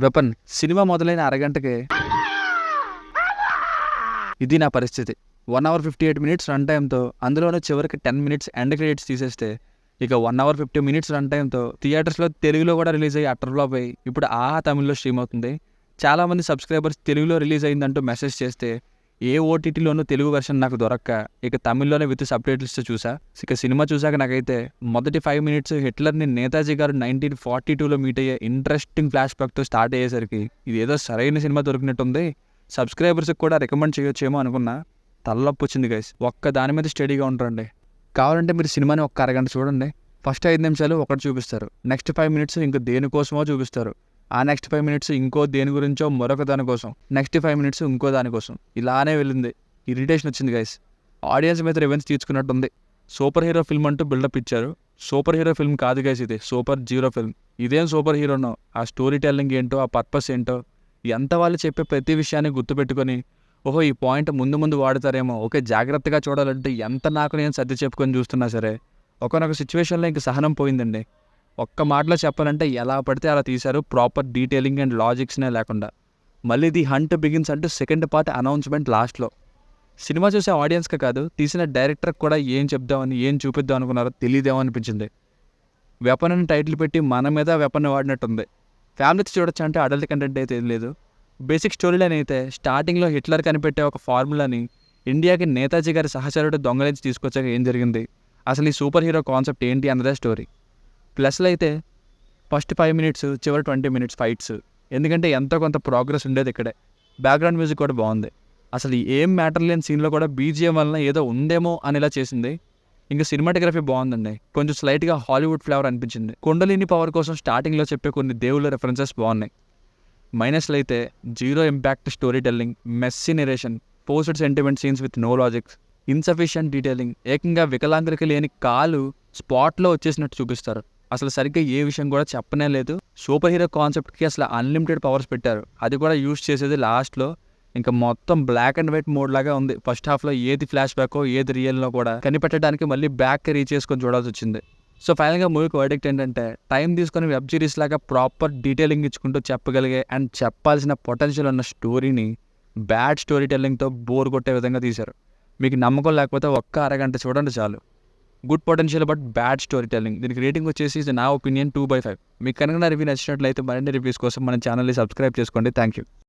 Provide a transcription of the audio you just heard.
Weapon cinema మొదలైన అరగంటకే ఇది నా పరిస్థితి. 1 అవర్ 58 మినిట్స్ రన్ టైంతో అందులోనే చివరికి 10 మినిట్స్ ఎండ్ క్రెడిట్స్ తీసేస్తే ఇక 1 అవర్ 50 మినిట్స్ రన్ టైంతో థియేటర్స్లో తెలుగులో కూడా రిలీజ్ అయ్యి అటర్ ఫ్లాప్ అయ్యి ఇప్పుడు ఆహా తమిళ్లో స్ట్రీమ్ అవుతుంది. చాలామంది సబ్స్క్రైబర్స్ తెలుగులో రిలీజ్ అయిందంటూ మెసేజ్ చేస్తే ఏ ఓటీటీలోనూ తెలుగు వెర్షన్ నాకు దొరక్క ఇక తమిళ్లోనే విత్ సబ్టైటిల్స్తో చూసా. ఇక సినిమా చూసాక నాకైతే మొదటి 5 మినిట్స్ హిట్లర్ని నేతాజీ గారు 1942లో మీట్ అయ్యే ఇంట్రెస్టింగ్ ఫ్లాష్ బ్యాక్తో స్టార్ట్ అయ్యేసరికి ఇది ఏదో సరైన సినిమా దొరికినట్టుంది, సబ్స్క్రైబర్స్కి కూడా రికమెండ్ చేయొచ్చేమో అనుకున్నా. తలనొప్పి వచ్చింది గైస్. ఒక్క దాని మీద స్టడీగా ఉంటారండి. కావాలంటే మీరు సినిమాని ఒక్క అరగంట చూడండి. ఫస్ట్ 5 నిమిషాలు ఒకటి చూపిస్తారు, నెక్స్ట్ 5 మినిట్స్ ఇంకో దేనికోసమో చూపిస్తారు, ఆ నెక్స్ట్ 5 మినిట్స్ ఇంకో దేని గురించో మరొక దానికోసం, నెక్స్ట్ 5 మినిట్స్ ఇంకో దానికోసం, ఇలానే వెళ్ళింది. ఇరిటేషన్ వచ్చింది గైస్. ఆడియన్స్ మీద రివెంజ్ తీర్చుకున్నట్టుంది. సూపర్ హీరో ఫిల్మ్ అంటూ బిల్డప్ ఇచ్చారు. సూపర్ హీరో ఫిల్మ్ కాదు గైస్, ఇది సూపర్ జీరో ఫిల్మ్. ఇదేం సూపర్ హీరోనో, ఆ స్టోరీ టెల్లింగ్ ఏంటో, ఆ పర్పస్ ఏంటో, ఎంత వాళ్ళు చెప్పే ప్రతి విషయాన్ని గుర్తుపెట్టుకొని ఓహో ఈ పాయింట్ ముందు ముందు వాడతారేమో, ఓకే జాగ్రత్తగా చూడాలంటే ఎంత నాకు నేను సర్ది చెప్పుకొని చూస్తున్నా సరే ఒకనొక సిచ్యువేషన్లో ఇంక సహనం పోయిందండి. ఒక్క మాటలో చెప్పాలంటే ఎలా పడితే అలా తీశారు, ప్రాపర్ డీటెయిలింగ్ అండ్ లాజిక్స్నే లేకుండా. మళ్ళీ ది హంట్ బిగిన్స్ అంటూ సెకండ్ పార్ట్ అనౌన్స్మెంట్ లాస్ట్లో. సినిమా చూసే ఆడియన్స్కే కాదు తీసిన డైరెక్టర్కి కూడా ఏం చెప్దామని ఏం చూపిద్దాం అనుకున్నారో తెలియదేమో అనిపించింది. వెపన్ అని టైటిల్ పెట్టి మన మీద వెపన్ వాడినట్టుంది. ఫ్యామిలీతో చూడొచ్చు అంటే అడల్ట్ కంటెంట్ అయితే లేదు. బేసిక్ స్టోరీ లైన్ అయితే స్టార్టింగ్లో హిట్లర్ కనిపెట్టే ఒక ఫార్ములాని ఇండియాకి నేతాజీ గారి సహచరుడు దొంగలించి తీసుకొచ్చాక ఏం జరిగింది, అసలు ఈ సూపర్ హీరో కాన్సెప్ట్ ఏంటి అన్నదే స్టోరీ. ప్లస్లో అయితే ఫస్ట్ 5 మినిట్స్ చివరి 20 మినిట్స్ ఫైట్స్, ఎందుకంటే ఎంతో కొంత ప్రోగ్రెస్ ఉండేది ఇక్కడే. బ్యాక్గ్రౌండ్ మ్యూజిక్ కూడా బాగుంది. అసలు ఏం మ్యాటర్ లేని సీన్లో కూడా బీజిఎం వలన ఏదో ఉందేమో అనేలా చేసింది. ఇంకా సినిమాటోగ్రఫీ బాగుందండి, కొంచెం స్లైట్గా హాలీవుడ్ ఫ్లేవర్ అనిపించింది. కుండలిని పవర్ కోసం స్టార్టింగ్లో చెప్పే కొన్ని దేవుళ్ళ రెఫరెన్సెస్ బాగున్నాయి. మైనస్లో అయితే zero impact story telling, messy narration, posted sentiment scenes with no logics, insufficient detailing, ఏకంగా వికలాంగులకి లేని కాలు స్పాట్లో వచ్చేసినట్టు చూపిస్తారు. అసలు సరిగ్గా ఏ విషయం కూడా చెప్పనే లేదు. సూపర్ హీరో కాన్సెప్ట్కి అసలు అన్లిమిటెడ్ పవర్స్ పెట్టారు, అది కూడా యూజ్ చేసేది లాస్ట్లో. ఇంకా మొత్తం బ్లాక్ అండ్ వైట్ మోడ్ లాగా ఉంది. ఫస్ట్ హాఫ్లో ఏది ఫ్లాష్ బ్యాకో ఏది రియల్లో కూడా కనిపెట్టడానికి మళ్ళీ బ్యాక్ రీచ్ చేసుకొని చూడాల్సి వచ్చింది. సో ఫైనల్గా మూవీకి వర్డిక్ట్ ఏంటంటే టైం తీసుకొని వెబ్ సిరీస్ లాగా ప్రాపర్ డీటెయిలింగ్ ఇచ్చుకుంటూ చెప్పగలిగే అండ్ చెప్పాల్సిన పొటెన్షియల్ ఉన్న స్టోరీని బ్యాడ్ స్టోరీ టెల్లింగ్తో బోర్ కొట్టే విధంగా తీశారు. మీకు నమ్మకం లేకపోతే ఒక్క అరగంట చూడండి చాలు. Good potential but bad story telling. దీనికి రేటింగ్ వచ్చేసి నా ఒపీనియన్ 2/5. మీకు కనుక నా రివ్యూ నచ్చినట్లయితే మరిన్ని రివ్యూస్ కోసం మన ఛానల్ని సబ్స్క్రైబ్ చేసుకోండి. Thank you.